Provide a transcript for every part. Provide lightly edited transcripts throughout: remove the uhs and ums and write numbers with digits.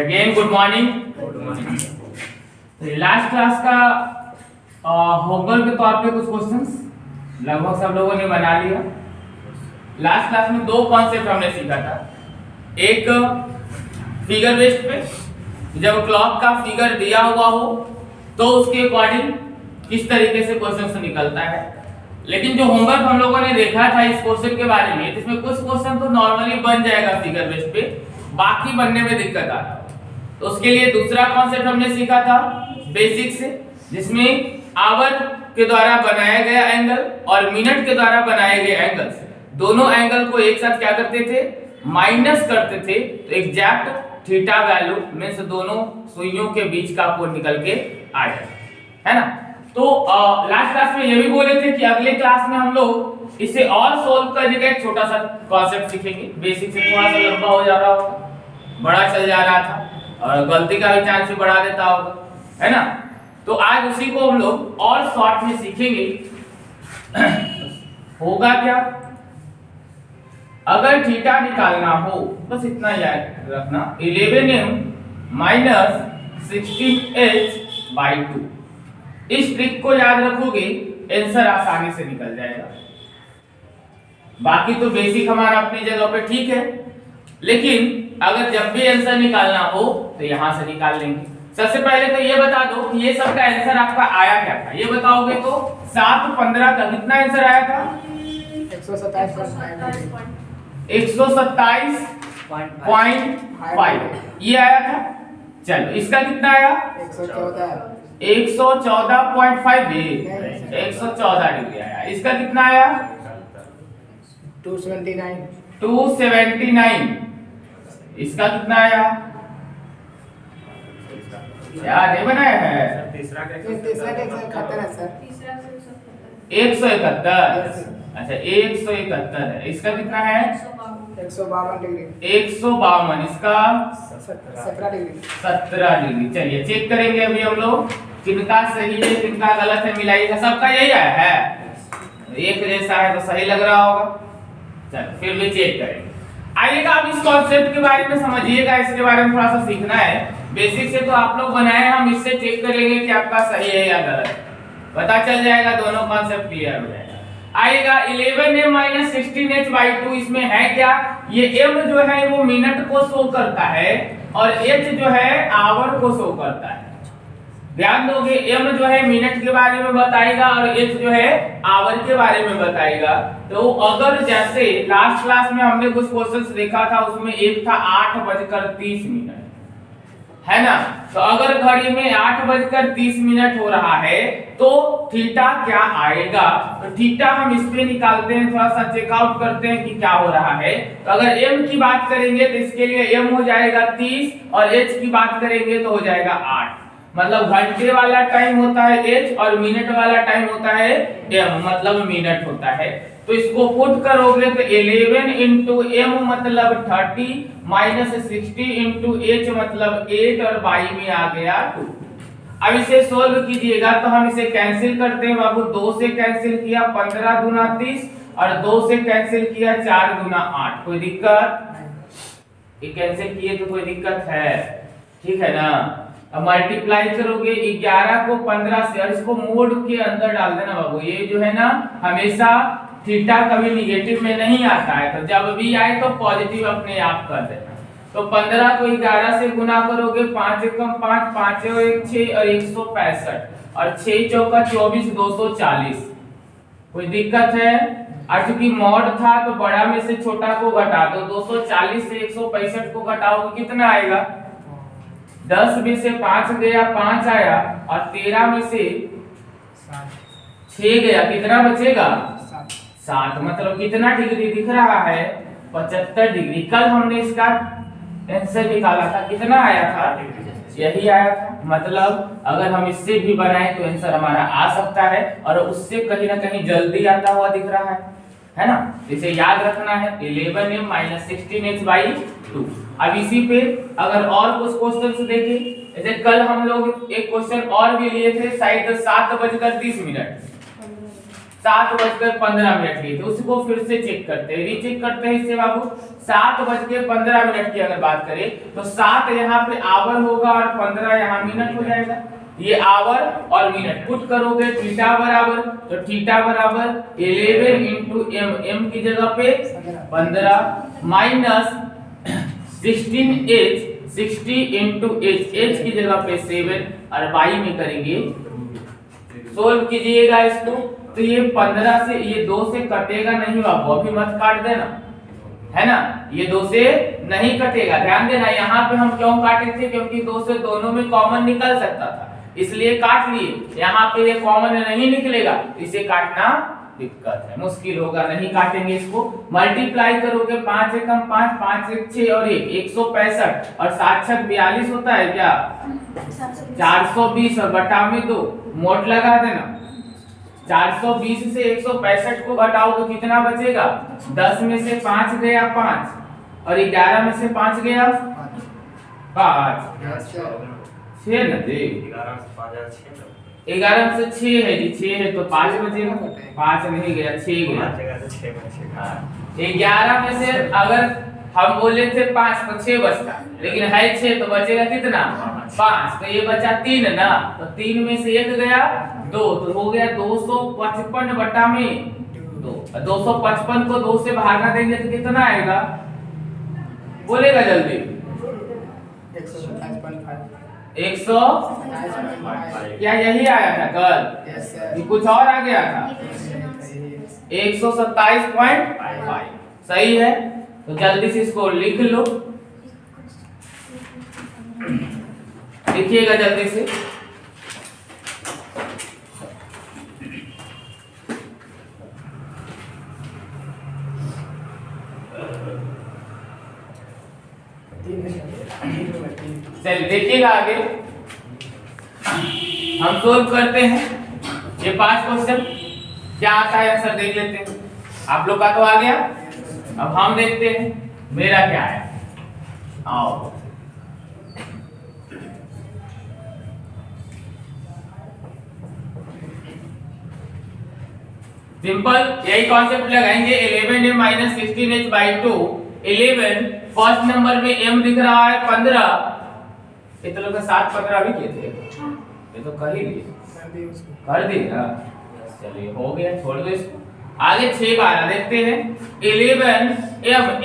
Again good morning. Last class का homework के तौर पे कुछ क्वेश्चंस लगभग सब लोगों ने बना लिया। लास्ट क्लास में दो कॉन्सेप्ट हमने सीखा था। एक फिगर बेस्ड पे, जब क्लॉक का फिगर दिया हुआ हो तो उसके अकॉर्डिंग किस तरीके से क्वेश्चन निकलता है। लेकिन जो होमवर्क हम लोगों ने देखा था इस क्वेश्चन के बारे में, इसमें कुछ क्वेश्चन तो नॉर्मली बन जाएगा फिगर बेस्ड पे, बाकी बनने में दिक्कत आ रहा है। तो उसके लिए दूसरा कॉन्सेप्ट हमने सीखा था बेसिक से, जिसमें आवर के द्वारा बनाया गया एंगल और मिनट के द्वारा बनाए गए एंगल से दोनों एंगल को एक साथ क्या करते थे, माइनस करते थे। तो एग्जैक्ट थीटा वैल्यू में से दोनों सुइयों के बीच का कोण निकल के आ जाए, है ना। तो लास्ट क्लास में ये भी बोले थे कि अगले क्लास में हम लोग इसे और सोल्व करने का एक छोटा सा कॉन्सेप्ट सीखेंगे। बेसिक से थोड़ा सा लंबा हो जा रहा होगा, बड़ा चल जा रहा था और गलती का भी चांस भी बढ़ा देता होगा, है ना। तो आज उसी को हम लोग और शॉर्ट में सीखेंगे। होगा क्या, अगर थीटा निकालना हो, बस इतना याद रखना, 11m - 16h/2। इस ट्रिक को याद रखोगे, आंसर आसानी से निकल जाएगा। बाकी तो बेसिक हमारा अपनी जगह पे ठीक है, लेकिन अगर जब भी आंसर निकालना हो तो यहां से निकाल लेंगे। सबसे पहले तो ये बता दो कि ये सब का आंसर आपका आया क्या था। ये बताओगे तो 7/15 का कितना आंसर आया था? 127.5 ये आया था। चलो इसका कितना आया? 114.5 114 डिग्री आया। इसका कितना आया? 279। इसका कितना आया? यार नहीं बनाया है। तीसरा 171। अच्छा 171 है। इसका कितना है? 152। इसका 17 डिग्री। चलिए चेक करेंगे अभी हम लोग किनका सही है किनका गलत है, मिलाइएगा। सबका यही आया है, एक जैसा है तो सही लग रहा होगा। चलो फिर भी चेक करेंगे। आइएगा अब इस कॉन्सेप्ट के बारे में समझिएगा, इसके बारे में थोड़ा सा सीखना है। बेसिक से तो आप लोग बनाए, हम इससे चेक करेंगे कि आपका सही है या गलत है, पता चल जाएगा, दोनों कॉन्सेप्ट क्लियर हो जाएगा। आएगा 11m - 16h/2। इसमें है क्या, ये m जो है वो मिनट को शो करता है और h जो है आवर को शो करता है। ध्यान दोगे, m जो है मिनट के बारे में बताएगा और h जो है आवर के बारे में बताएगा। तो अगर जैसे लास्ट क्लास में हमने कुछ क्वेश्चंस देखा था, उसमें एक था 8:30, है ना। तो अगर घड़ी में 8:30 हो रहा है तो थीटा क्या आएगा। तो थीटा हम इस पे निकालते हैं, थोड़ा सा चेकआउट करते हैं कि क्या हो रहा है। तो अगर m की बात करेंगे तो इसके लिए m हो जाएगा 30 और h की बात करेंगे तो हो जाएगा 8। मतलब घंटे वाला टाइम होता है h और मिनट वाला टाइम होता है m, मतलब मिनट होता है। तो इसको पुट करोगे तो 11 × m मतलब 30 - 60 × h मतलब 8 और y में आ गया 2। अब इसे सोल्व कीजिएगा तो हम इसे कैंसिल करते हैं बाबू। 2 से कैंसिल किया 15 दूना 30 और 2 से कैंसिल किया 4 दूना 8। कोई दिक्कत? ये कैंसिल किए तो कोई दिक्कत है, ठीक है ना। अब मल्टीप्लाई करोगे 11 को 15 से और इसको मोड के अंदर डाल देना बाबू। ये जो है ना हमेशा थीटा कभी निगेटिव में नहीं आता है, तो जब भी आए तो पॉजिटिव अपने आप कर देना। तो 15 को 11 से गुना करोगे, 5 एकम 5, 5 और 1 6 और 165 और 6 चौका 24 240। कोई दिक्कत है? और चूंकि मॉड था तो बड़ा में से छोटा को घटा दो। 240 से 165 को घटाओगे कितना आएगा? 10 में से 5 गया 5 आया और 13 में से 6 गया, कितना बचेगा? 7। मतलब कितना डिग्री दिख रहा है? 75 डिग्री। कल हमने इसका आंसर निकाला था, कितना आया था? यही आया था। मतलब अगर हम इससे भी बनाएं तो आंसर हमारा आ सकता है और उससे कहीं ना कहीं जल्दी आता हुआ दिख रहा है ना। इसे याद रखना है 11m - 16h/2। अब इसी पे अगर और कुछ क्वेश्चंस देखें, जैसे कल हम लोग एक क्वेश्चन और भी लिए थे, शायद 7:30 7:15 की थी, उसको फिर से चेक करते हैं, रीचेक करते हैं इससे बाबू। 7:15 की अगर बात करें तो 7 यहाँ पे आवर होगा और 15 यहाँ मिनट हो जाएगा। ये आवर और मिनट पुट करोगे थीटा बराबर, तो थीटा बराबर 11 इंटू एम, एम की जगह पे 15 minus 16h, 60 into H, H की जगह पे 7 और वाई में करेंगे। सोल्व कीजिएगा इसको तो ये 15 से ये 2 से कटेगा नहीं बाबू, अभी मत काट देना, है ना, ये 2 से नहीं कटेगा। ध्यान देना यहाँ पे हम क्यों काटे थे, क्योंकि 2 से दोनों में कॉमन निकल सकता था, इसलिए काट लिए। यहाँ पे ये कॉमन नहीं निकलेगा, इसे काटना दिक्कत है, मुश्किल होगा, नहीं काटेंगे इसको। मल्टीप्लाई करोगे 5 एकम 5, 5 एक 6 और 1 165 और 7 छक 42 होता है क्या 420 और बटा में 2 मोट लगा देना। 420 से 165 को घटाओ तो कितना बचेगा, 10 में से 5 गया 5 और 11 में से 5 गया 5, 6 न दे 11 से 6 है जी, 6 है तो 5 बचेगा, 5 नहीं गया 6 गया। 11 में से अगर हम बोले थे 5 तो 6 बचता, लेकिन है 6 तो बचेगा कितना 5, तो ये बचा 3 ना, तो 3 में से 1 गया 2, तो हो गया 255 बटा में 2। 255 को 2 से भागा देंगे तो कितना आएगा, बोलेगा जल्दी 100, क्या यही आया था कल, कुछ और आ गया था 127.5 सही है। तो जल्दी से इसको लिख लो, लिखिएगा जल्दी से। चलिए देखिएगा आगे हम सोल्व करते हैं ये 5 क्वेश्चन, क्या आता है आंसर देख लेते हैं। आप लोग का तो आ गया, अब हम देखते हैं मेरा क्या है। आओ सिंपल यही कॉन्सेप्ट लगाएंगे। 11m minus 16h/2 11 first number में m दिख रहा है 15, ये तो लोग 7 15 भी किए थे, ये तो कर ही दिए, कर दिया। चलिए हो गया, छोड़ दो इसको। आगे 6 12 देखते हैं। 11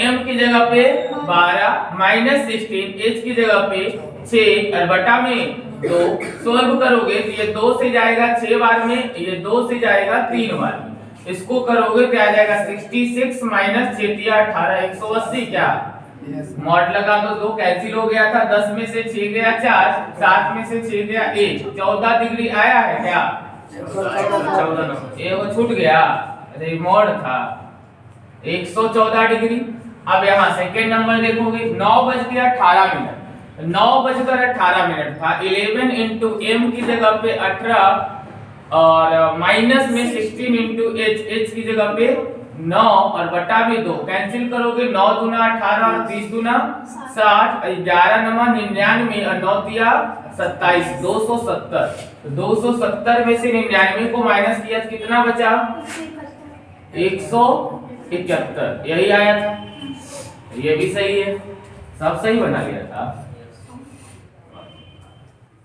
m की जगह पे 12 माइनस 16 h की जगह पे 6 और बटा में 2 सोल्व करोगे तो ये 2 से जाएगा 6 बार में, ये 2 से जाएगा 3 बार में। इसको करोगे तो आ जाएगा 66 माइनस 6 18 180 क्या मॉड लगा दो, 2 कैंसिल हो गया था, 10 में से 6 गया 4, 7 में से 6 गया 1, 14 डिग्री आया है क्या 14 नंबर, ये वो छूट गया, अरे मॉड था 114 डिग्री। अब यहाँ सेकंड नंबर देखोगे 9:18 9:18 था। 11 इंटू एम की जगह पे 18 और माइनस में 16 इंटू एच की जगह पे 9 और बटा में 2 कैंसिल करोगे 9 दूना 18 और 30 दूना 60, 11 नमा 99 और 9 दिया 27, 270। तो 270 में से 99 को माइनस किया तो कितना बचा 171, यही आया था। ये भी सही है, सब सही बना लिया था।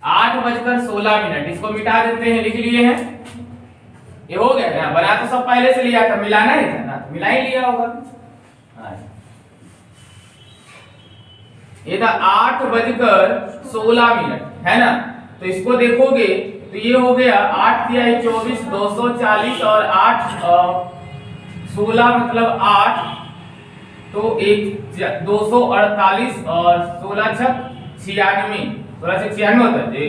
8:16, इसको मिटा देते हैं, लिख लिए हैं, ये हो गया ना, बना तो सब पहले से लिया था, मिलाना ही था ना, मिला ही लिया होगा। ये था 8:16 है ना, तो इसको देखोगे तो ये हो गया 8 तिया 24 240 और 8 16 मतलब 8 तो 248 और 16 छक 96, 16 से 96 होता है जी,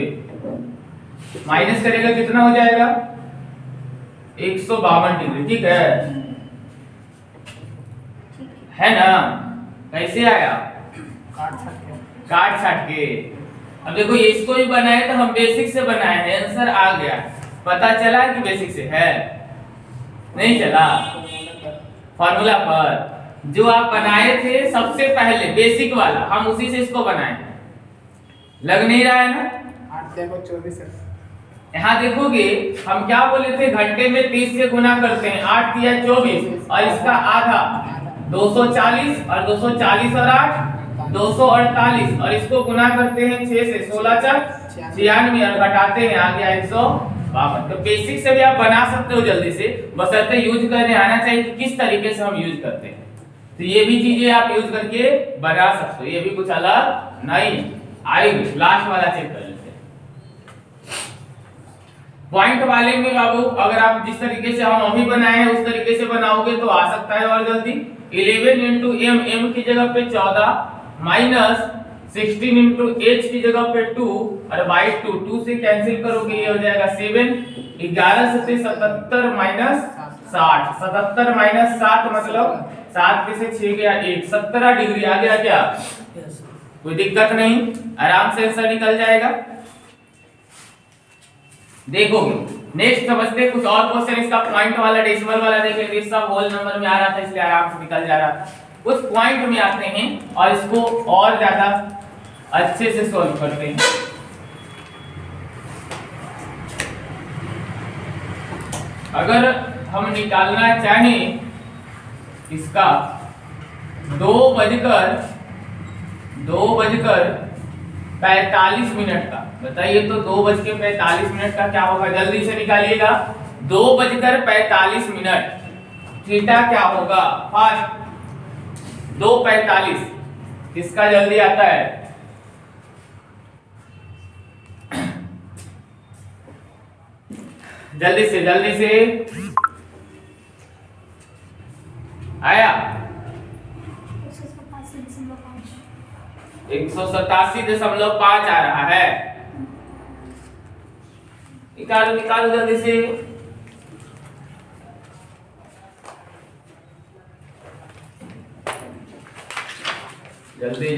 माइनस करेगा कितना हो जाएगा 152 डिग्री, ठीक है ना। कैसे आया काट छाट के। अब देखो इसको भी बनाए तो हम बेसिक से बनाए हैं, आंसर आ गया, पता चला कि बेसिक से है, नहीं चला फॉर्मूला पर जो आप बनाए थे सबसे पहले बेसिक वाला, हम उसी से इसको बनाए हैं, लग नहीं रहा है ना। 8 24 यहाँ देखोगे हम क्या बोले थे, घंटे में 30 से गुना करते हैं, 8 तिया 24 और इसका आधा 240 और 240 और 8 248 और इसको गुना करते हैं 6 से, 16 4 96 और घटाते हैं, आ गया 152। तो बेसिक से भी आप बना सकते हो जल्दी से, बशर्ते यूज करने आना चाहिए कि किस तरीके से हम यूज करते हैं। तो ये भी चीजें आप यूज करके बना सकते हो, ये भी कुछ अलग नहीं आएगी। लास्ट वाला चेक कर लेते हैं। पॉइंट वाले में बाबू अगर आप जिस तरीके से हम अभी बनाए हैं उस तरीके से बनाओगे तो आ सकता है और जल्दी। 11 इंटू m की जगह पे 14 माइनस 16 इंटू h की जगह पे 2 और बाई 2 से कैंसिल करोगे ये हो जाएगा 7। 11 से 77 माइनस 60, 77 माइनस 60 मतलब 7 में से 6 गया 1, 17 डिग्री आ गया क्या? कोई दिक्कत नहीं, आराम से आंसर निकल जाएगा। देखोगे नेक्स्ट समझते कुछ और क्वेश्चन, इसका पॉइंट वाला डेसिमल वाला देख लेते, सब होल नंबर में आ रहा था इसलिए आराम से निकल जा रहा था। कुछ पॉइंट में आते हैं और इसको और ज्यादा अच्छे से सॉल्व करते हैं। अगर हम निकालना चाहें इसका 2:45 का, बताइए तो 2:45 का क्या होगा? जल्दी से निकालिएगा। 2:45 थीटा क्या होगा? फास्ट 2:45 किसका जल्दी आता है? जल्दी से आया 187.5 आ रहा है। निकालो जल्दी से। जल्दी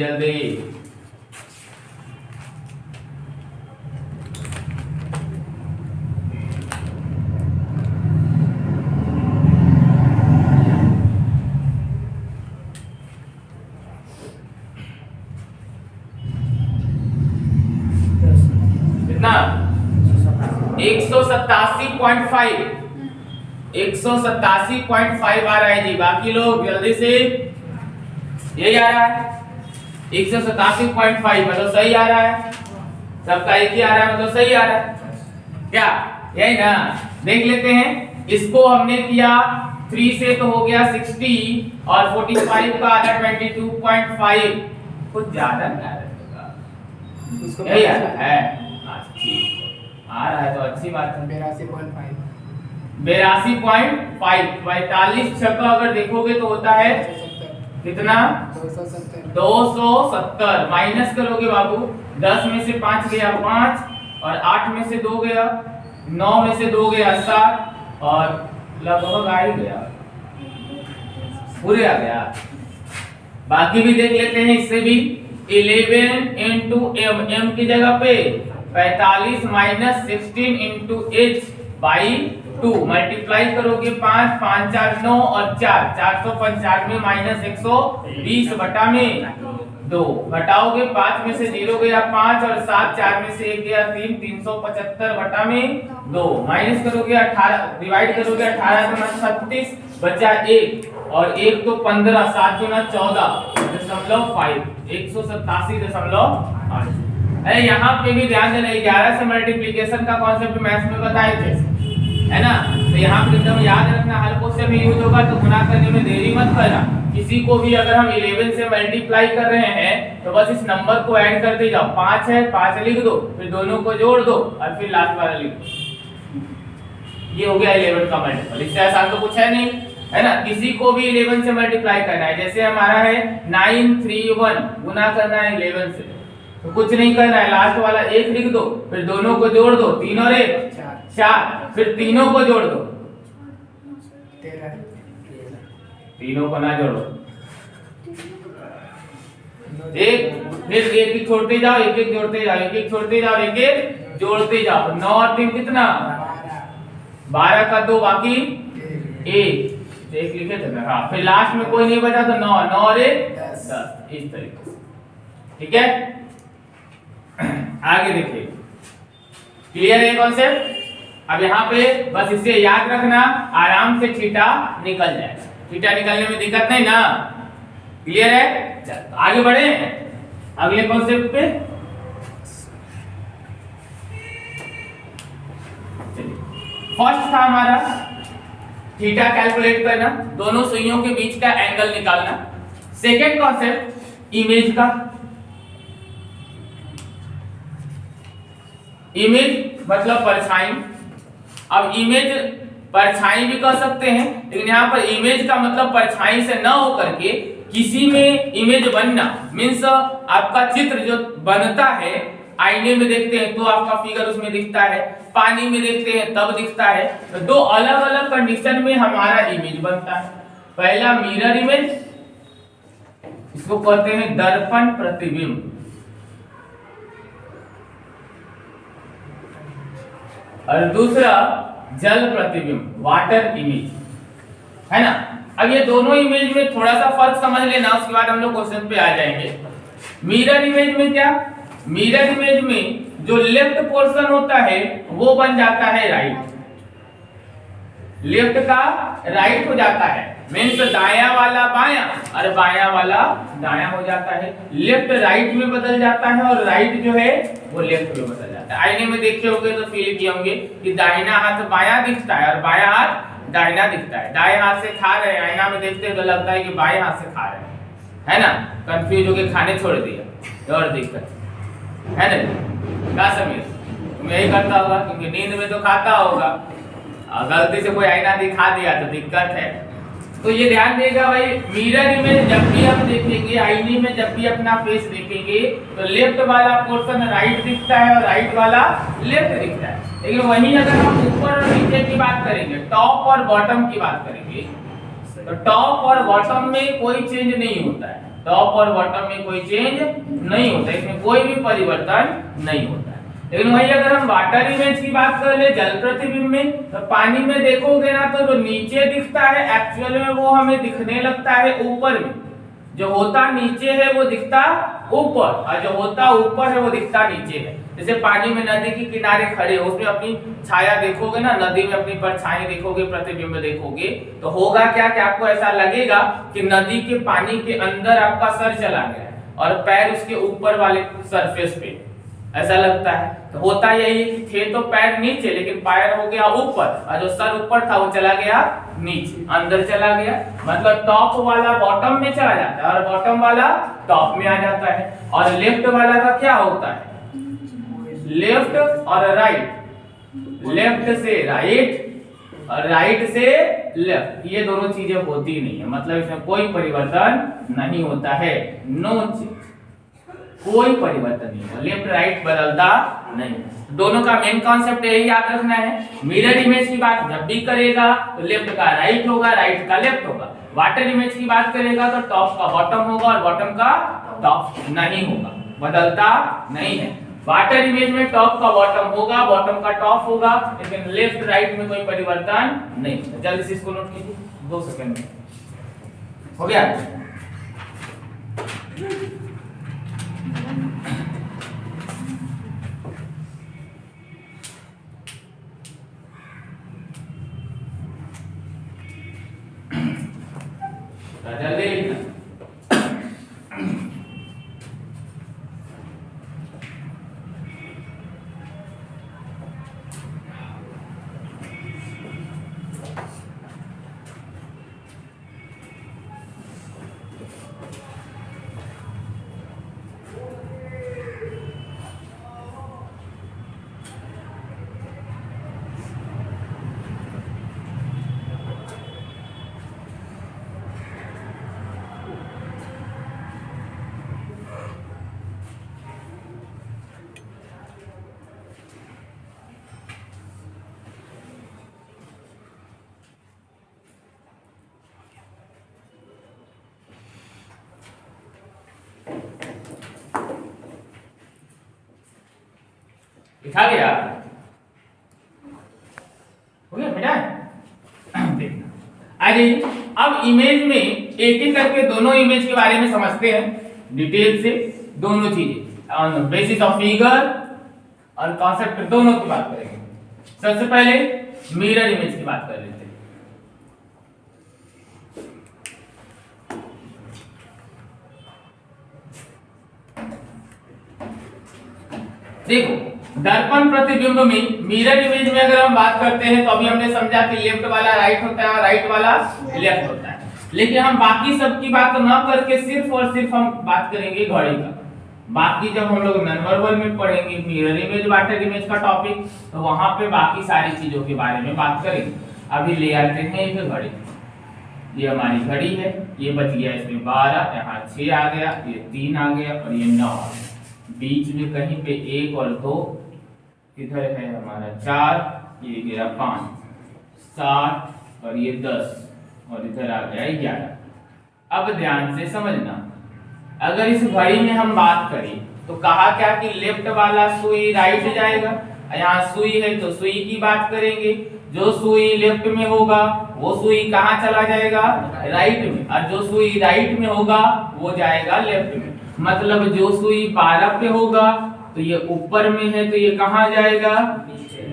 कितना? 187.5 187.5 आ रहा है जी। बाकी लोग जल्दी से, यही आ रहा है 187.5 मतलब सही आ रहा है, सबका एक ही आ रहा है मतलब सही आ रहा है क्या? यही ना। देख लेते हैं, इसको हमने किया 3 से तो हो गया 60 और 45 का आधा 22.5, कुछ ज्यादा नहीं आ रहा है, यही आ रहा है। आ रहा है तो अच्छी बात है। 82.5 45 छक्का अगर देखोगे तो होता है कितना? 270 माइनस करोगे बाबू, 10 में से 5 गया 5 और 8 में से 2 गया 9 में से 2 गया 7 और लगभग आ ही गया, पूरे आ गया। बाकी भी देख लेते हैं इससे भी। 11 इंटू m की जगह पे 45 minus 16 into h by 2 multiply करोगे 5 5 4 9 और 4 495 माइनस 120 बटा में 2 घटाओगे 5 में से 0 गया 5 और 7 4 में से 1 गया 3 375 बटा में 2 माइनस करोगे 18 डिवाइड करोगे 18 से 36 बचा 1 और 1 तो 15 7 गुना 14.5 187.8। अरे यहाँ पे भी ध्यान देना, 11 से मल्टीप्लिकेशन का कॉन्सेप्ट मैथ्स में बताए थे, है ना? तो यहाँ पे एकदम याद रखना, हर क्वेश्चन में यूज होगा तो गुना करने में देरी मत करना। किसी को भी अगर हम 11 से मल्टीप्लाई कर रहे हैं तो बस इस नंबर को ऐड करते जाओ। 5 है 5 लिख दो, फिर दोनों को जोड़ दो और फिर लास्ट वाला लिख दो। ये हो गया 11 का मल्टीपल, इससे आसान तो कुछ है नहीं, है ना? किसी को भी 11 से मल्टीप्लाई करना है, जैसे हमारा है 931 गुना करना है 11 से, तो कुछ नहीं करना है, लास्ट वाला 1 लिख दो, फिर दोनों को जोड़ दो, 3 और 1 4, फिर तीनों को जोड़ दो, तीनों को ना जोड़ो, एक फिर एक छोड़ते जाओ, एक जोड़ते जाओ, एक छोड़ते जाओ, एक जोड़ते जाओ। 9 और 3 कितना? 12 का 2 बाकी 1 लिखे थे ना। हाँ, फिर लास्ट में कोई नहीं बचा तो 9 और 1 10, इस तरीके से। ठीक है, आगे देखिए क्लियर है कॉन्सेप्ट? अब यहाँ पे बस इसे याद रखना, आराम से थीटा निकल जाएगा, थीटा निकलने में दिक्कत नहीं ना, क्लियर है? चलो आगे बढ़े अगले कॉन्सेप्ट पे। चलिए फर्स्ट था हमारा थीटा कैलकुलेट करना, दोनों सुइयों के बीच का एंगल निकालना। सेकेंड कॉन्सेप्ट इमेज का, इमेज मतलब परछाई। अब इमेज परछाई भी कह सकते हैं, लेकिन यहाँ पर इमेज का मतलब परछाई से न होकर के किसी में इमेज बनना, मीन्स आपका चित्र जो बनता है, आईने में देखते हैं तो आपका फिगर उसमें दिखता है, पानी में देखते हैं तब दिखता है। तो दो अलग अलग कंडीशन में हमारा इमेज बनता है। पहला मिरर इमेज, इसको कहते हैं दर्पण प्रतिबिंब, और दूसरा जल प्रतिबिंब, वाटर इमेज, है ना। अब ये दोनों इमेज में थोड़ा सा फर्क समझ लेना, उसके बाद हम लोग क्वेश्चन पे आ जाएंगे। मिरर इमेज में क्या, मिरर इमेज में जो लेफ्ट पोर्शन होता है वो बन जाता है राइट, लेफ्ट का राइट हो जाता है, मीन्स दाया वाला बायां और बायां वाला दायां हो जाता है। लेफ्ट राइट में बदल जाता है और राइट जो है वो लेफ्ट में बदल जाता है। आईने में देखे होंगे तो फील किए होंगे कि दाहिना हाथ बायां दिखता है और बायां हाथ दाहिना दिखता है। दाएं हाथ से खा रहे हैं, आईना में देखते हैं तो लगता है कि बाएं हाथ से खा रहे हैं, है ना। कंफ्यूज होके खाने छोड़ दिया और दिक्कत है ना। क्या समीर तुम यही करता होगा, क्योंकि नींद में तो खाता होगा, गलती से कोई आईना दिखा दिया तो दिक्कत है। तो ये ध्यान देगा भाई, मिरर इमेज जब भी हम देखेंगे, आईने में जब भी अपना फेस देखेंगे तो लेफ्ट वाला पोर्शन राइट दिखता है और राइट वाला लेफ्ट दिखता है। लेकिन वहीं अगर हम ऊपर और नीचे की बात करेंगे, टॉप और बॉटम की बात करेंगे, तो टॉप और बॉटम में कोई चेंज नहीं होता है, टॉप और बॉटम में कोई चेंज नहीं होता है, इसमें कोई भी परिवर्तन नहीं होता है। लेकिन वही अगर हम वाटर इमेज की बात कर ले, जल प्रतिबिंब में, तो पानी में देखोगे ना तो जो नीचे दिखता है एक्चुअल में वो हमें दिखने लगता है ऊपर में, जो होता नीचे है वो दिखता ऊपर, और जो होता ऊपर है वो दिखता नीचे है। जैसे पानी में नदी के किनारे खड़े हो, उसमें अपनी छाया देखोगे ना, नदी में अपनी परछाई देखोगे, प्रतिबिंब देखोगे, तो होगा क्या कि आपको ऐसा लगेगा कि नदी के पानी के अंदर आपका सर चला गया है और पैर उसके ऊपर वाले सरफेस पे, ऐसा लगता है। तो होता यही है कि थे तो पैर नीचे, लेकिन पैर हो गया ऊपर, और जो सर ऊपर था वो चला गया नीचे, अंदर चला गया। मतलब टॉप वाला बॉटम में चला जाता है और बॉटम वाला टॉप में आ जाता है। और लेफ्ट वाला का क्या होता है, लेफ्ट और राइट, लेफ्ट से राइट और राइट से लेफ्ट, ये दोनों चीजें होती नहीं है, मतलब इसमें कोई परिवर्तन नहीं होता है, नो चेंज, कोई परिवर्तन नहीं होगा, लेफ्ट राइट बदलता नहीं। दोनों का मेन कॉन्सेप्ट यही याद रखना है। मिरर इमेज की बात जब भी करेगा तो लेफ्ट का राइट होगा, राइट का लेफ्ट होगा। वाटर इमेज की बात करेगा तो टॉप का बॉटम होगा और बॉटम का टॉप नहीं होगा, बदलता नहीं है। वाटर इमेज में टॉप का बॉटम होगा, बॉटम का टॉप होगा, लेकिन लेफ्ट राइट में कोई परिवर्तन नहीं। जल्दी से इसको नोट कीजिए, 2 सेकंड में हो गया। जल्दी लिखना। लिखा गया, हो गया बेटा। देखना आइए, अब इमेज में एक एक करके दोनों इमेज के बारे में समझते हैं डिटेल से, दोनों चीजें ऑन बेसिस ऑफ फिगर और कॉन्सेप्ट दोनों की बात करेंगे। सबसे पहले मिरर इमेज की बात कर लेते हैं। देखो, दर्पण प्रतिबिंब में मिरर इमेज में अगर हम बात करते हैं तो अभी हमने समझा कि लेफ्ट वाला राइट होता है और राइट वाला लेफ्ट होता है, लेकिन हम बाकी सब की बात न करके सिर्फ और सिर्फ हम बात करेंगे घड़ी का। बाकी जब हम लोग नॉन वर्बल में पढ़ेंगे मिरर इमेज वाटर इमेज का टॉपिक, तो वहां पे बाकी सारी चीजों के बारे में बात करेंगे। अभी ले आते हैं एक घड़ी। ये हमारी घड़ी है, ये बच गया इसमें 12, यहाँ 6 आ गया, ये 3 आ गया और ये 9 आ गया। बीच में कहीं पे 1 और 2, इधर है हमारा 4, ये गया 5, 7 और ये 10 और इधर आ गया 11। अब ध्यान से समझना, अगर इस घड़ी में हम बात करें तो कहा क्या कि लेफ्ट वाला सुई राइट जाएगा, यहाँ सुई है तो सुई की बात करेंगे। जो सुई लेफ्ट में होगा वो सुई कहाँ चला जाएगा, राइट में, और जो सुई राइट में होगा वो जाएगा लेफ्ट में। मतलब जो सुई 12 पे होगा तो ये ऊपर में है तो ये कहाँ जाएगा,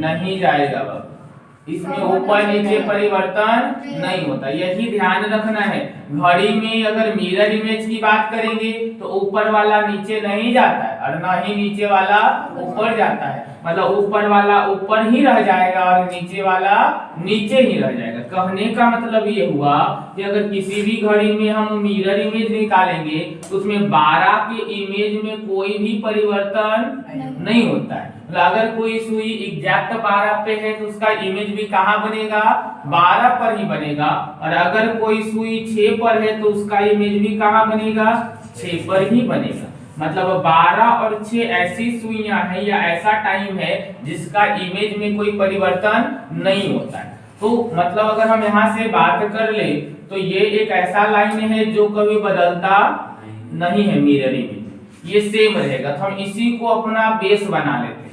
नहीं जाएगा बाबू, इसमें ऊपर नीचे परिवर्तन नहीं होता, यही ध्यान रखना है। घड़ी में अगर मिरर इमेज की बात करेंगे तो ऊपर वाला नीचे नहीं जाता है और ना ही नीचे वाला ऊपर जाता है, मतलब ऊपर वाला ऊपर ही रह जाएगा और नीचे वाला नीचे ही रह जाएगा। कहने का मतलब ये हुआ कि अगर किसी भी घड़ी में हम मिरर इमेज निकालेंगे तो उसमें 12 के इमेज में कोई भी परिवर्तन नहीं होता है। अगर कोई सुई एग्जैक्ट 12 पे है तो उसका इमेज भी कहाँ बनेगा, 12 पर ही बनेगा, और अगर कोई सुई 6 पर है तो उसका इमेज भी कहाँ बनेगा, 6 पर ही बनेगा। मतलब 12 और 6 ऐसी सुइयां हैं या ऐसा टाइम है जिसका इमेज में कोई परिवर्तन नहीं होता है। तो मतलब अगर हम यहाँ से बात कर ले तो ये एक ऐसा लाइन है जो कभी बदलता नहीं है मिरर इमेज, ये सेम रहेगा। तो हम इसी को अपना बेस बना लेते हैं।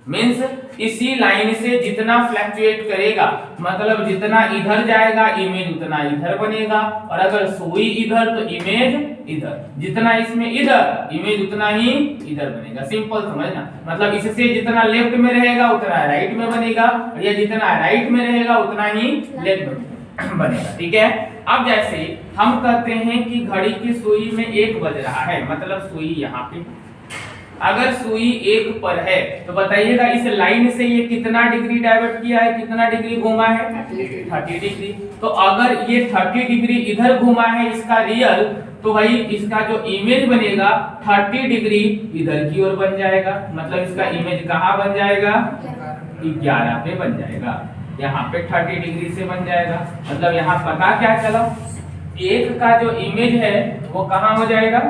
मीन्स इसी लाइन से जितना फ्लक्चुएट करेगा, मतलब जितना इधर जाएगा इमेज उतना इधर बनेगा, और अगर सुई इधर तो इमेज इधर, जितना इसमें इधर इमेज उतना ही इधर बनेगा। सिंपल समझना, मतलब इससे जितना लेफ्ट में रहेगा उतना राइट में बनेगा, और ये जितना राइट में रहेगा उतना ही लेफ्ट में बनेगा। ठीक है। अब जैसे हम कहते हैं कि घड़ी की सुई में 1 बज रहा है, मतलब सुई यहाँ पे, अगर सुई 1 पर है तो बताइएगा इस लाइन से ये कितना डिग्री डाइवर्ट किया है, कितना डिग्री घूमा है, 30 डिग्री। तो अगर ये 30 डिग्री इधर घूमा है इसका रियल, तो भाई इसका जो इमेज बनेगा 30 डिग्री इधर की ओर बन जाएगा, मतलब इसका इमेज कहाँ बन जाएगा, 11 पे बन जाएगा। यहाँ पे 30 डिग्री से बन जाएगा। मतलब यहाँ पता क्या चला, 1 का जो इमेज है वो कहाँ हो जाएगा,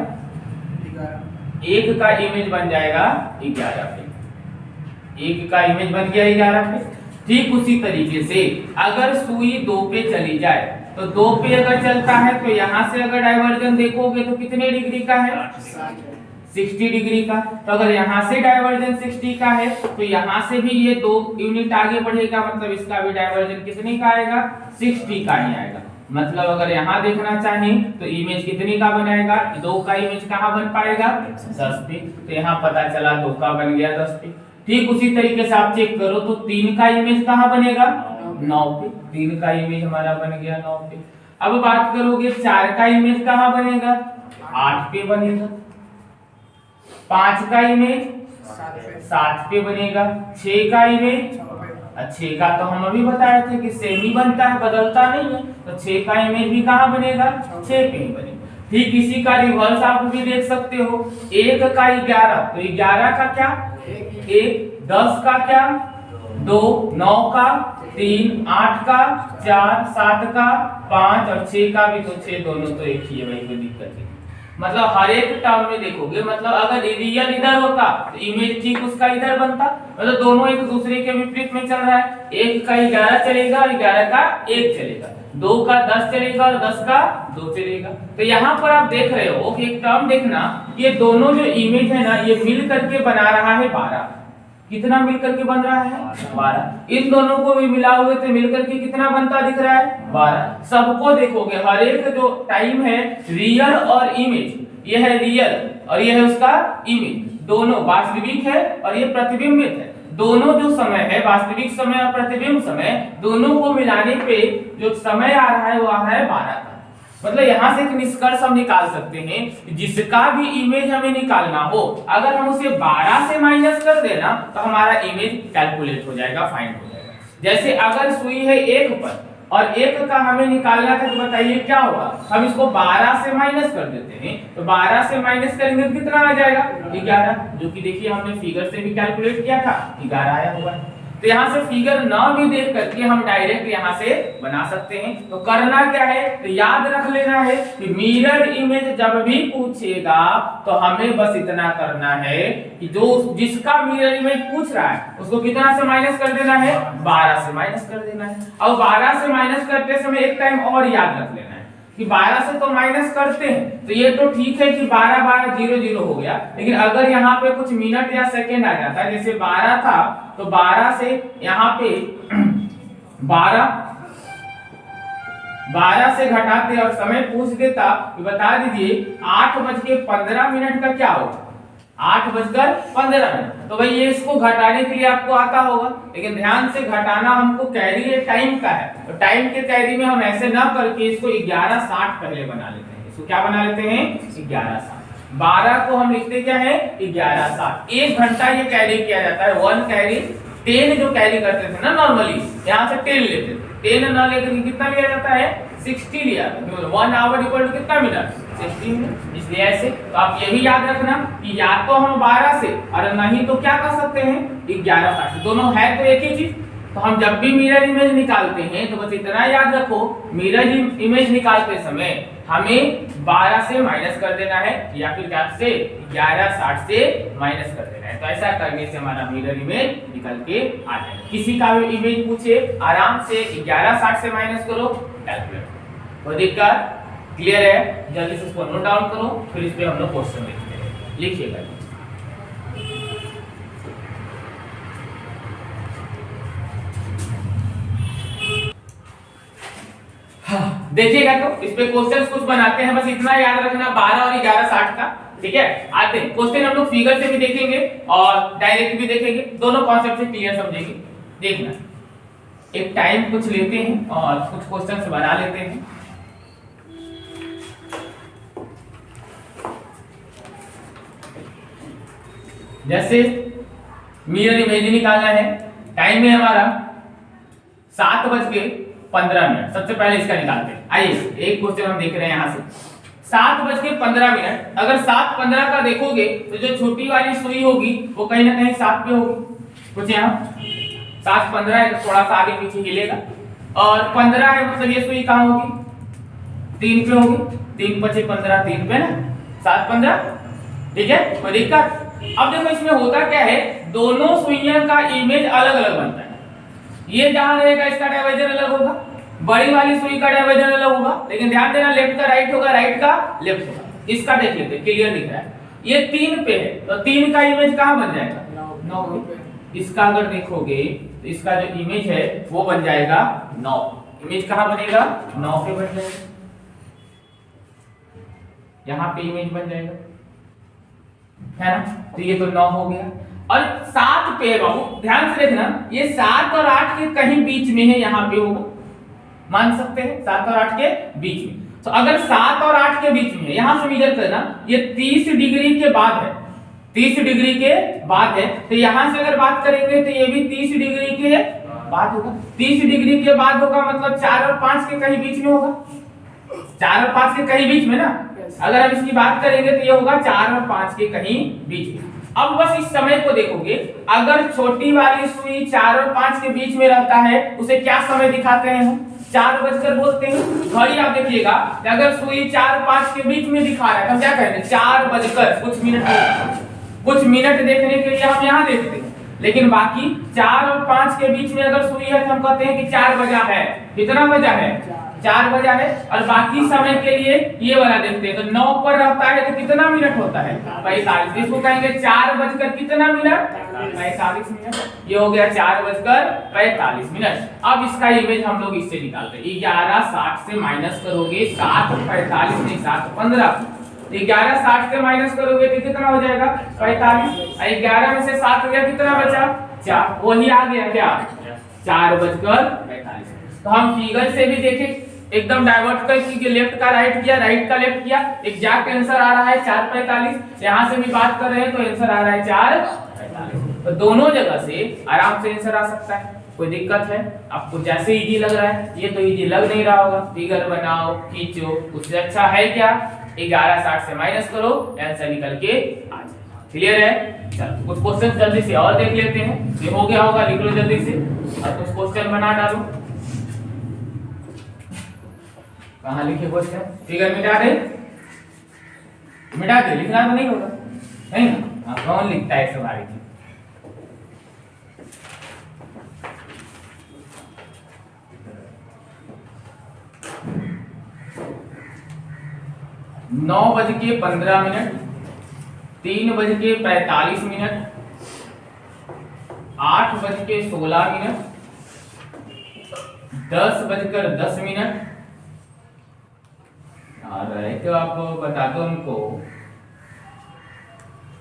1 का इमेज बन जाएगा 11 पे, 1 का इमेज बन गया 11 पे। ठीक उसी तरीके से अगर सुई 2 पे चली जाए तो 2 पे अगर चलता है तो यहाँ से अगर डाइवर्जन देखोगे तो कितने डिग्री का है, 60 डिग्री का। तो अगर यहाँ से डाइवर्जन 60 का है तो यहाँ से भी ये 2 यूनिट आगे बढ़ेगा, मतलब इसका भी डाइवर्जन कितने का आएगा, 60 का ही आएगा। मतलब अगर यहाँ देखना चाहें तो इमेज कितने का बनाएगा, 2 का इमेज कहाँ बन पाएगा, 10 पे। तो यहाँ पता चला 2 का बन गया 10 पे। ठीक उसी तरीके से आप चेक करो तो 3 का इमेज कहाँ बनेगा, 9 पे। 3 का इमेज हमारा बन गया 9 पे। अब बात करोगे 4 का इमेज कहाँ बनेगा, 8 पे बनेगा। 5 का इमेज 7 पे बनेगा। 6 का इमेज, 6 का तो हम अभी बताए थे कि सेम ही बनता है, बदलता नहीं है, तो 6 का इमेज भी कहाँ बनेगा, 6 पे ही बनेगा। ठीक इसी का रिवर्स आप भी देख सकते हो, 1 का 11 तो 11 का क्या 1, 10 का क्या 2, 9 का 3, 8 का 4, 7 का 5 और 6 का भी तो 6, दोनों तो एक ही है, वही कोई दिक्कत है। मतलब हर एक टर्म में देखोगे, मतलब अगर रियल इधर होता तो इमेज ठीक उसका इधर बनता, मतलब दोनों एक दूसरे के विपरीत में चल रहा है। 1 का 11 चलेगा और 11 का 1 चलेगा, 2 का 10 चलेगा और 10 का 2 चलेगा। तो यहाँ पर आप देख रहे हो कि एक टर्म देखना, ये दोनों जो इमेज है ना ये मिल करके बना रहा है 12। कितना मिल करके बन रहा है, 12। इन दोनों को भी मिला हुए तो मिल करके कितना बनता दिख रहा है, 12। सबको देखोगे हर एक जो टाइम है रियल और इमेज, ये है रियल और ये है उसका इमेज, दोनों वास्तविक है और ये प्रतिबिंबित है। दोनों जो समय है, वास्तविक समय और प्रतिबिंब समय, दोनों को मिलाने पे जो समय आ रहा है वो आ रहा है 12 का। मतलब यहाँ से एक निष्कर्ष हम निकाल सकते हैं, जिसका भी इमेज हमें निकालना हो, अगर हम उसे 12 से माइनस कर देना तो हमारा इमेज कैलकुलेट हो जाएगा, फाइंड हो जाएगा। जैसे अगर सुई है 1 पर और 1 का हमें निकालना था, तो बताइए क्या होगा। हम इसको 12 से माइनस कर देते हैं, तो 12 से माइनस करेंगे तो कितना आ जाएगा 11, जो कि देखिए हमने फिगर से भी कैलकुलेट किया था, 11 आया हुआ है। तो यहाँ से फिगर ना भी देख करके हम डायरेक्ट यहाँ से बना सकते हैं। तो करना क्या है, तो याद रख लेना है कि मिरर इमेज जब भी पूछेगा तो हमें बस इतना करना है कि जो जिसका मिरर इमेज पूछ रहा है उसको कितना से माइनस कर देना है, 12 से माइनस कर देना है। और 12 से माइनस करते समय एक टाइम और याद रख लेना है कि 12 से तो माइनस करते हैं, तो ये तो ठीक है कि 12 12 0 0 हो गया, लेकिन अगर यहाँ पे कुछ मिनट या सेकेंड आ जाता है, जैसे 12 था तो 12 से यहाँ पे 12 से घटाते और समय पूछ देता तो बता दीजिए 8:15 का क्या होगा, 8:15। तो भाई ये इसको घटाने के लिए आपको आता होगा, लेकिन ध्यान से घटाना हमको कैरी टाइम का है, तो टाइम के कैरी में हम ऐसे ना करके इसको 11:60 पहले बना लेते हैं। इसको क्या बना लेते हैं, 11:60। 12 को हम लिखते क्या है, 11:60। 1 घंटा ये कैरी किया जाता है, 1 कैरी। 10 जो कैरी करते थे ना नॉर्मली, यहाँ से 10 लेते थे, 10 ना लेकर कितना लिया जाता है, 60 लिया। 1 आवर इक्वल टू कितना मिनट, 60 मिनट। इसलिए ऐसे तो आप ये भी याद रखना कि या तो हम 12 से और नहीं तो क्या कर सकते हैं 11:60, दोनों है तो एक ही चीज। तो हम जब भी मिरर इमेज निकालते हैं तो बस इतना याद रखो, मिरर इमेज निकालते समय हमें 12 से माइनस कर देना है या फिर क्या से 11:60 से माइनस कर देना है। तो ऐसा करने से हमारा मिरर इमेज निकल के आ जाएगा। किसी का भी इमेज पूछे आराम से 11:60 से माइनस करो, कैलकुलेट। कोई दिक्कत, क्लियर है? जल्दी से इसको नोट डाउन करो, फिर इस पे हम लोग क्वेश्चन देखते हैं। लिखिएगा। देखिएगा तो इस पे क्वेश्चंस कुछ बनाते हैं, बस इतना याद रखना 12 और 11:60 का। ठीक है, आते हैं क्वेश्चन। हम लोग फिगर से भी देखेंगे और डायरेक्ट भी देखेंगे, दोनों कॉन्सेप्ट से क्लियर समझेंगे। देखना, एक टाइम कुछ लेते हैं और कुछ क्वेश्चंस बना लेते हैं। जैसे मिरर इमेज निकालना है, टाइम है हमारा 7:15। सबसे पहले इसका निकालते हैं। आइए एक क्वेश्चन हम देख रहे हैं यहाँ से 7:15। अगर 7:15 का देखोगे तो जो छोटी वाली सुई होगी वो कहीं ना कहीं 7 पे होगी। कुछ यहाँ 7:15 है तो थोड़ा सा आगे पीछे हिलेगा, और 15 है मतलब ये सुई कहाँ होगी, 3 पे होगी। 3 × 5 = 15, 3 पे ना 7:15। ठीक है, कोई दिक्कत? अब देखो इसमें होता क्या है, दोनों सुइयों का इमेज अलग अलग बनता है। ये जहां रहेगा इसका डायवर्जन अलग होगा, बड़ी वाली सुई का डायवर्जन अलग होगा, लेकिन ध्यान देना लेफ्ट का राइट होगा, राइट का लेफ्ट होगा। इसका देख लेते हैं, क्लियर दिख रहा है। ये 3 पे है तो 3 का इमेज कहां बन जाएगा, 9 पे। इसका अगर देखोगे तो इसका जो इमेज है वो बन जाएगा 9। इमेज कहां बनेगा, 9 पे बन जाएगा। यहां पे इमेज बन जाएगा, है ना। तो ये तो 9 हो गया। और 7 पे है बाबू, ध्यान से देखना, ये 7 और 8 के कहीं बीच में है, यहाँ पे होगा, मान सकते हैं 7 और 8 के बीच में। तो अगर 7 और 8 के बीच में, यहां से मेजर करना, ये 30 डिग्री के बाद है, 30 डिग्री के बाद है। तो यहां से अगर बात करेंगे तो ये भी 30 डिग्री के बाद होगा। 30 डिग्री के बाद होगा मतलब 4 और 5 के कहीं बीच में होगा, 4 और 5 के कहीं बीच में ना। अगर हम इसकी बात करेंगे तो ये होगा 4 और 5 के कहीं बीच में। अब बस इस समय को देखोगे, अगर छोटी वाली सुई 4 और 5 के बीच में रहता है उसे क्या समय दिखाते हैं हम, 4 बजकर बोलते हैं। घड़ी आप देखिएगा, अगर सुई 4 और 5 के बीच में दिखा रहा है तो क्या कहेंगे, 4 बजकर कुछ मिनट देखने के लिए हम यहाँ देखते हैं। लेकिन बाकी 4 और 5 के बीच में अगर सुई है तो हम कहते हैं कि 4 बजा है। कितना बजा है, 4 बजा है। और बाकी समय के लिए ये वाला देखते हैं, तो 9 पर रहता है तो कितना मिनट होता है, 45। इसको कहेंगे 4 बजकर कितना मिनट, 45 मिनट। ये हो गया 4 बजकर 45 मिनट। अब इसका इमेज हम लोग इससे निकालते हैं। 11:60 से माइनस करोगे 7:45 नहीं 7:15। 11:60 से माइनस करोगे तो कितना हो जाएगा, 45। 11 में से 7 गया, कितना बचा, 4, वही आ गया क्या 4:45। तो हम फिगर से भी देखें, एकदम डाइवर्ट कर लेफ्ट का राइट किया, राइट का लेफ्ट किया, एग्जैक्ट आंसर आ रहा है 4:45। यहां से भी बात कर रहे हैं तो आंसर आ रहा है 4:45। तो दोनों जगह से आराम से आंसर आ सकता है, कोई दिक्कत है? आपको जैसे इजी लग रहा है, ये तो इजी लग नहीं रहा होगा। फिगर बनाओ, खींचो, उससे अच्छा है क्या 1160 से माइनस करो, आंसर निकल के आ जाए। क्लियर है? चलो कुछ क्वेश्चन जल्दी से और देख लेते हैं। ये हो गया होगा, लिख लो जल्दी से और कुछ क्वेश्चन बना डालो। कहाँ लिखे क्वेश्चन? फिगर मिटा दे, मिटा दे, लिखना तो नहीं होगा, नहीं ना? हाँ, कौन लिखता है सवारी की? नौ बज के 15 मिनट, 3:45, 8:16, 10:10। रहे तो आप बता दो हमको,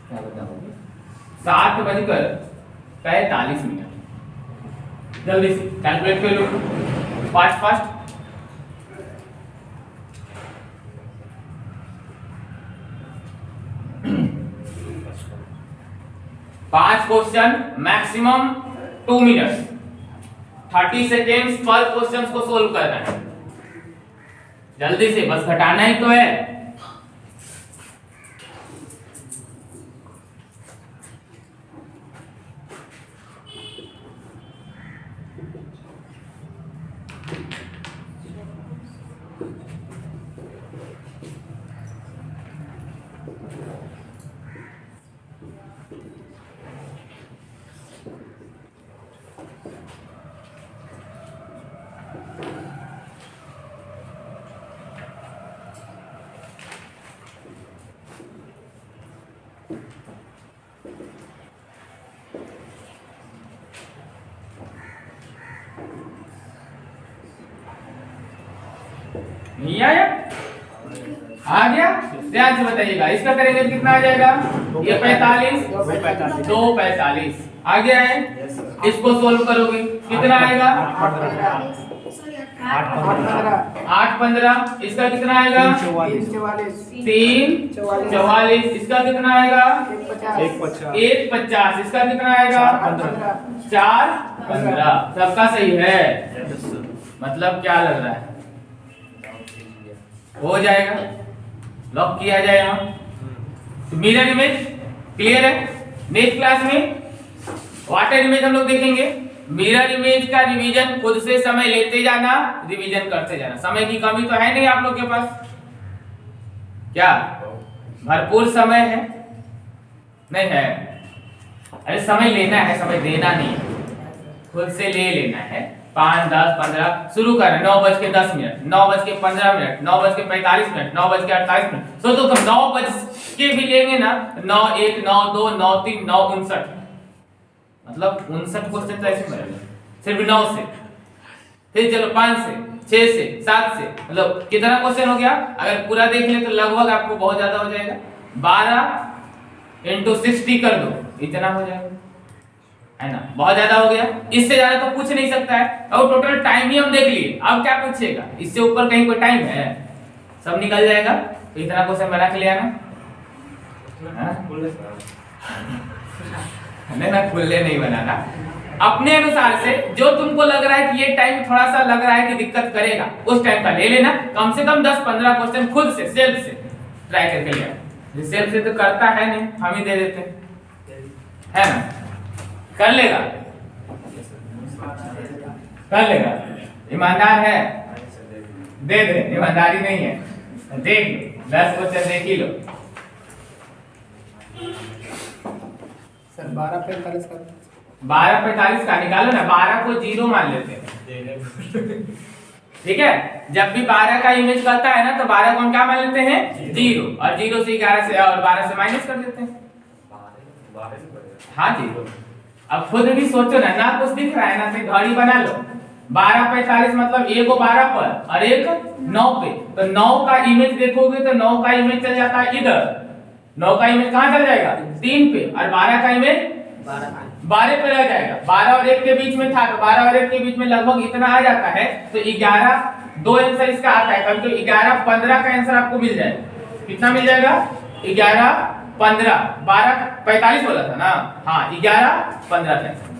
क्या बताओगे? 7:45। जल्दी से कैलकुलेट कर लो, फास्ट। पांच क्वेश्चन, मैक्सिमम 2 मिनट्स, 30 सेकेंड्स पर क्वेश्चन को सोल्व करना है। जल्दी से, बस घटाना ही तो है। नहीं आया? आ गया? ध्यान से बताइएगा, इसका करेंगे कितना आ जाएगा? ये 45, 2:45 आ गया है। इसको सोल्व करोगे कितना आएगा? 8:15। इसका कितना आएगा? 3:44। इसका कितना आएगा? 1:50। इसका कितना आएगा? 4:15। सबका सही है? मतलब क्या लग रहा है? हो जाएगा, लॉक किया जाए यहाँ। तो मिरर इमेज क्लियर है? नेक्स्ट क्लास में वाटर इमेज हम लोग देखेंगे। मिरर इमेज का रिवीजन खुद से समय लेते जाना, रिवीजन करते जाना। समय की कमी तो है नहीं आप लोग के पास, क्या भरपूर समय है? नहीं है? अरे समय लेना है, समय देना नहीं, खुद से ले लेना है। 5, 10, 15 शुरू करें। 9:10, 9:15, 9:45, 9:48। सोचो तो 9 बज के भी लेंगे ना, 9:01, 9:02, 9:03, 9:59, मतलब 59 क्वेश्चन तो ऐसे बनेंगे सिर्फ 9 से। फिर चलो 5 से, 6 से, 7 से, मतलब कितना क्वेश्चन हो गया? अगर पूरा देख ले तो लगभग आपको बहुत ज्यादा हो जाएगा। 12 × 60 कर दो, इतना हो जाएगा, है ना? बहुत ज्यादा हो गया, इससे ज्यादा तो पूछ नहीं सकता है। और टोटल टाइम ही हम देख लिए, अब क्या पूछेगा? इससे ऊपर कहीं कोई टाइम है? सब निकल जाएगा। तो इतना क्वेश्चन बना के ले आना, ना खुले नहीं बनाना, अपने अनुसार से जो तुमको लग रहा है कि ये टाइम थोड़ा सा लग रहा है कि दिक्कत करेगा, उस टाइम का ले लेना। कम से कम 10-15 क्वेश्चन खुद से सेल्फ से ट्राई करके ले आना। सेल्फ से तो करता है नहीं, हम ही दे देते हैं, है ना? कर लेगा, कर लेगा, ईमानदार है, दे दे, ईमानदारी नहीं है। देख लो 10 क्वेश्चन देख ही लो। सर 12:45 का 12:45 का निकालो ना, 12 को 0 मान लेते हैं, ठीक है? जब भी 12 का इमेज करता है ना तो 12 को हम क्या मान लेते हैं? 0, और 0 से 11 से और 12 से माइनस कर देते हैं। हाँ जी, अब खुद भी सोचो ना, ना कुछ दिख रहा है ना, तो घड़ी बना लो। 12:45 मतलब एक को 12 पर और एक 9 पे, तो 9 का इमेज देखोगे तो 9 का इमेज चल जाता है इधर, 9 का इमेज कहाँ चल जाएगा? 3 पे, और 12 का इमेज 12 पे रह जाएगा, 12 और 1 के बीच में था तो 12 और 1 के बीच में लगभग इतना आ जाता है, तो 11 दो आंसर इसका आता है, कभी तो 11 15 का आंसर आपको मिल जाएगा। कितना मिल जाएगा? 11 15, 12 45 बोला था ना, हाँ 11 15 का आंसर।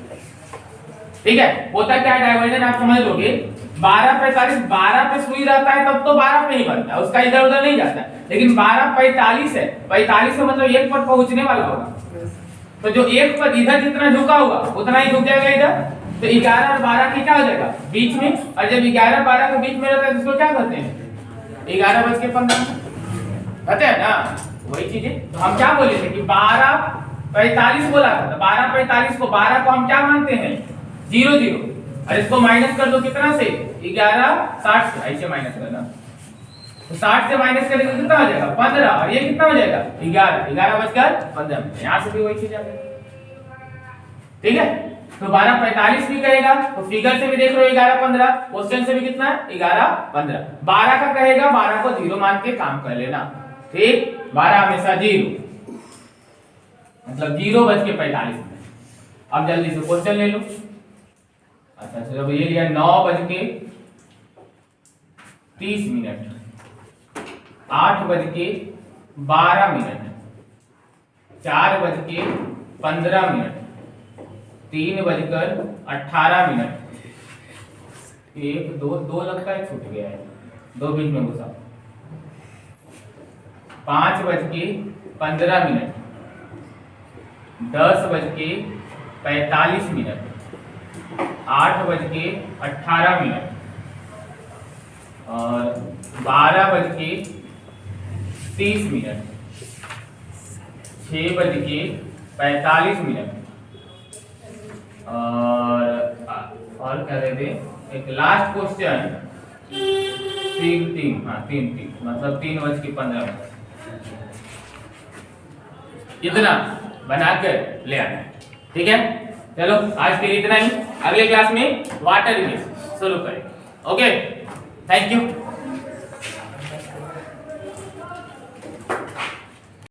ठीक है, होता क्या है डाइवर्जन आप समझ लोगे, 12 45 12 पे सुई रहता है तब तो 12 पे ही बनता है, उसका इधर उधर नहीं जाता है, लेकिन 12 45 है, 45 का मतलब 1 पर पहुंचने वाला होगा, तो जो 1 पर इधर जितना झुका होगा उतना ही झुक जाएगा इधर, तो 11 और 12 की क्या हो जाएगा बीच में, और जब 11 12 के बीच में रहता है तो उसको क्या कहते हैं 11:15 कहते हैं ना, वही चीज है। तो हम क्या बोले थे कि 12 45 बोला था, तो 12 45 को 12 को हम क्या मानते हैं 0 0, और इसको माइनस कर दो कितना से 11 60 से, ऐसे माइनस करना, तो 60 से माइनस करेंगे तो कितना हो जाएगा 15, और ये कितना हो जाएगा 11 11:15, यहाँ से भी वही चीज आ गई। ठीक है, तो 12 45 भी कहेगा तो फिगर से भी देख लो 11 15, क्वेश्चन से भी कितना है 11 15, 12 का कहेगा 12 को 0 मान के काम कर लेना। ठीक, 12 हमेशा 0, मतलब 0:45। अब जल्दी से क्वेश्चन ले लो। अच्छा चलो ये लिया 9:30, 8:12, 4:15, 3:18, 1 2 लगता है छूट गया है, 2 बीच में घुसा, 5:15, 10:45, 8:18 और 12:30, 6:45 और क्या रहे थे, एक लास्ट क्वेश्चन 3 मतलब 3:15, इतना बनाकर ले आना है। ठीक है, चलो आज के लिए इतना ही, अगले क्लास में वाटर इमेज शुरू करें। Okay, thank you.